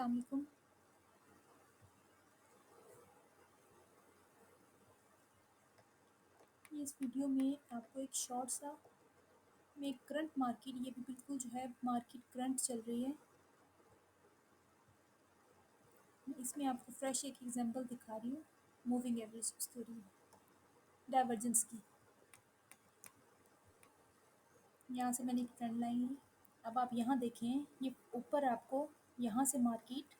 अस्सलाम वालेकुम। इस वीडियो में आपको एक शॉर्ट सा में करंट मार्केट ये भी बिल्कुल जो है मार्केट करंट चल रही है। मैं इसमें आपको फ्रेश एक एग्जांपल दिखा रही हूँ मूविंग एवरेज स्टोरी डाइवर्जेंस की। यहाँ से मैंने एक ट्रेंड लाइन ली। अब आप यहाँ देखें, ये ऊपर आपको यहाँ से मार्केट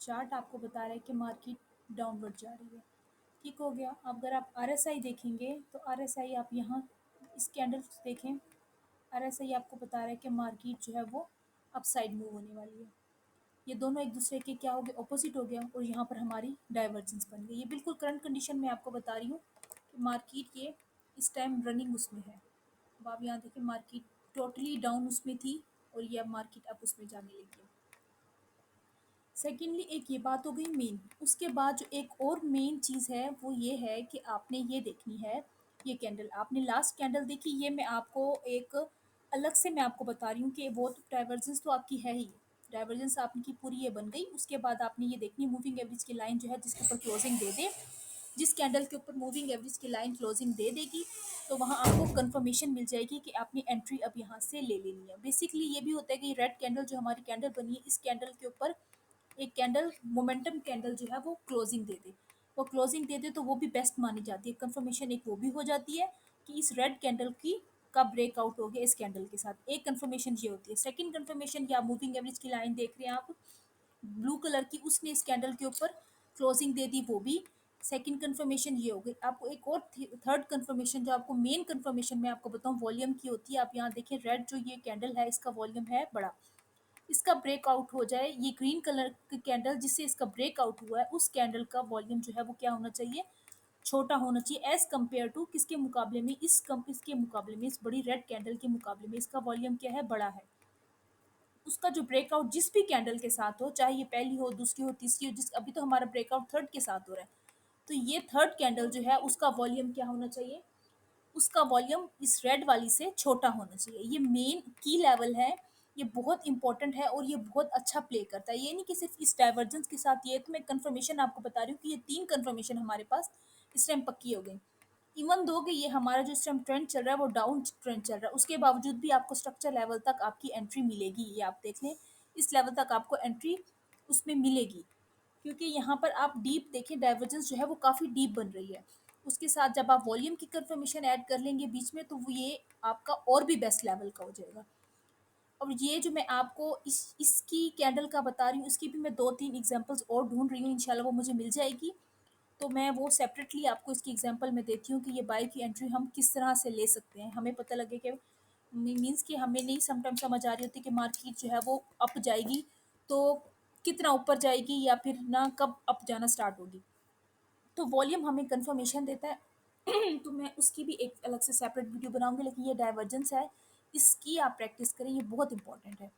चार्ट आपको बता रहा है कि मार्केट डाउनवर्ड जा रही है। ठीक हो गया। अब अगर आप आरएसआई देखेंगे तो आरएसआई आप यहाँ इस कैंडल देखें, आरएसआई आपको बता रहा है कि मार्केट जो है वो अपसाइड मूव होने वाली है। ये दोनों एक दूसरे के क्या हो गए, ऑपोजिट हो गया और यहाँ पर हमारी डाइवर्जेंस बन गई। ये बिल्कुल करंट कंडीशन में आपको बता रही हूँ कि मार्केट ये इस टाइम रनिंग उसमें है। अब आप यहाँ देखिए मार्केट टोटली डाउन उसमें थी और ये अब मार्केट अब उसमें जाने लगी है। सेकेंडली एक ये बात हो गई मेन। उसके बाद जो एक और मेन चीज़ है वो ये है कि आपने ये देखनी है, ये कैंडल आपने लास्ट कैंडल देखी, ये मैं आपको एक अलग से मैं आपको बता रही हूँ कि वो तो डाइवर्जेंस तो आपकी है ही। डाइवर्जेंस आपकी पूरी ये बन गई। उसके बाद आपने ये देखनी मूविंग एवरेज की लाइन जो है जिसके ऊपर क्लोजिंग दे दे, जिस कैंडल के ऊपर मूविंग एवरेज की लाइन क्लोजिंग दे देगी तो वहाँ आपको कंफर्मेशन मिल जाएगी कि आपने एंट्री अब यहाँ से ले लेनी है। बेसिकली ये भी होता है कि रेड कैंडल जो हमारी कैंडल बनी है, इस कैंडल के ऊपर एक कैंडल मोमेंटम कैंडल जो है वो क्लोजिंग दे दे, वो क्लोजिंग दे दे तो वो भी बेस्ट मानी जाती है। कंफर्मेशन एक वो भी हो जाती है कि इस रेड कैंडल की का ब्रेकआउट हो गया इस कैंडल के साथ। एक कंफर्मेशन ये होती है। सेकंड कंफर्मेशन या मूविंग एवरेज की लाइन देख रहे हैं आप ब्लू कलर की, उसने इस कैंडल के ऊपर क्लोजिंग दे दी, वो भी सेकंड कंफर्मेशन ये हो गई। आपको एक और थर्ड कंफर्मेशन जो आपको मेन कंफर्मेशन मैं आपको बताऊं वॉल्यूम की होती है। आप यहाँ देखें रेड जो ये कैंडल है इसका वॉल्यूम है बड़ा, इसका ब्रेकआउट हो जाए, ये ग्रीन कलर की कैंडल जिससे इसका ब्रेकआउट हुआ है उस कैंडल का वॉल्यूम जो है वो क्या होना चाहिए, छोटा होना चाहिए एज कम्पेयर टू किसके मुकाबले में, इसके मुकाबले में, इस बड़ी रेड कैंडल के मुकाबले में इसका वॉल्यूम क्या है, बड़ा है। उसका जो ब्रेकआउट जिस भी कैंडल के साथ हो, चाहे ये पहली हो, दूसरी हो, तीसरी हो, जिस अभी तो हमारा ब्रेकआउट थर्ड के साथ हो रहा है, तो ये थर्ड कैंडल जो है उसका वॉल्यूम क्या होना चाहिए, उसका वॉल्यूम इस रेड वाली से छोटा होना चाहिए। ये मेन की लेवल है, ये बहुत इंपॉर्टेंट है और ये बहुत अच्छा प्ले करता है। ये नहीं कि सिर्फ इस डाइवर्जेंस के साथ, ये तो मैं कंफर्मेशन आपको बता रही हूँ कि ये तीन कंफर्मेशन हमारे पास इस टाइम पक्की हो गई। इवन दो कि ये हमारा जो इस टाइम ट्रेंड चल रहा है वो डाउन ट्रेंड चल रहा है, उसके बावजूद भी आपको स्ट्रक्चर लेवल तक आपकी एंट्री मिलेगी। ये आप देख लें, इस लेवल तक आपको एंट्री उसमें मिलेगी, क्योंकि यहाँ पर आप डीप देखें डाइवर्जेंस जो है वो काफ़ी डीप बन रही है। उसके साथ जब आप वॉल्यूम की कंफर्मेशन ऐड कर लेंगे बीच में तो वो ये आपका और भी बेस्ट लेवल का हो जाएगा। और ये जो मैं आपको इसकी कैंडल का बता रही हूँ, इसकी भी मैं दो तीन एग्जांपल्स और ढूंढ रही हूँ, इंशाल्लाह वो मुझे मिल जाएगी तो मैं वो सेपरेटली आपको इसकी एग्जांपल में देती हूँ कि ये बाई की एंट्री हम किस तरह से ले सकते हैं। हमें पता लगे कि मीन्स कि हमें नहीं समटाइम समझ आ रही होती कि मार्केट जो है वो अप जाएगी तो कितना ऊपर जाएगी या फिर ना कब अप जाना स्टार्ट होगी, तो वॉल्यूम हमें कंफर्मेशन देता है। तो मैं उसकी भी एक अलग से सेपरेट वीडियो बनाऊंगी, लेकिन ये डाइवर्जेंस है, इसकी आप प्रैक्टिस करें, ये बहुत इंपॉर्टेंट है।